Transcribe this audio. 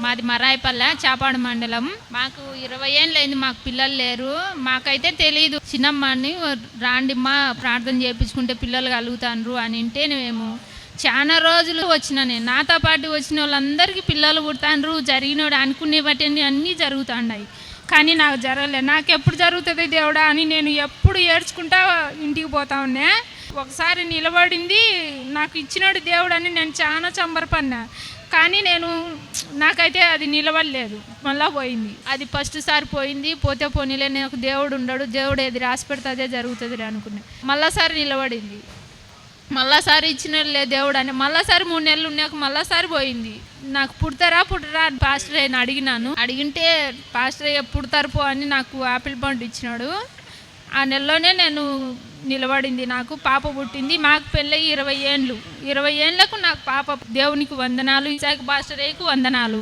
మాది మరాయపల్లె చాపాడు మండలం. మాకు 20 ఏళ్ళైంది. మాకు పిల్లలు లేరు. మాకైతే తెలియదు. చిన్నమ్మని రాండిమ్మా ప్రార్థన చేయించుకుంటే పిల్లలు కలుగుతాండ్రు అని అంటే మేము చాలా రోజులు వచ్చిన నేను నాతో పాటు వచ్చిన వాళ్ళందరికీ పిల్లలు పుడతాండ్రు. జరిగినోడు అనుకునే బట్టి అన్నీ జరుగుతున్నాయి. కానీ నాకు జరగలేదు. నాకు ఎప్పుడు జరుగుతుంది దేవుడా అని నేను ఎప్పుడు ఏడ్చుకుంటా ఇంటికి పోతా ఉన్నా. ఒకసారి నిలబడింది నాకు ఇచ్చినాడు దేవుడు అని నేను చాలా చంబరపడినా. కానీ నాకైతే అది నిలబడలేదు. మళ్ళీ పోయింది. అది ఫస్ట్ సారి పోయింది. పోతే పోనీలే, నాకు దేవుడు ఉండడు, దేవుడు ఏది రాసి పెడితే అదే జరుగుతుంది అనుకున్నా. మళ్ళాసారి నిలబడింది. మళ్ళాసారి ఇచ్చినలే దేవుడు అని మళ్ళాసారి 3 నెలలు ఉన్నాక మళ్ళాసారి పోయింది. నాకు పుడతారా అని పాస్టర్ అయిన అడిగితే పాస్టర్ అయ్య పుడతారు పో అని నాకు ఆపిల్ పండు ఇచ్చినాడు. ఆ నెలలోనే నేను నిలబడింది. నాకు పాప పుట్టింది. మాకు పెళ్ళి 20 ఏళ్ళు. 20 ఏళ్ళకు నాకు పాప. దేవునికి వందనాలు. ఇసాక పాస్టర్ అయ్యకు వందనాలు.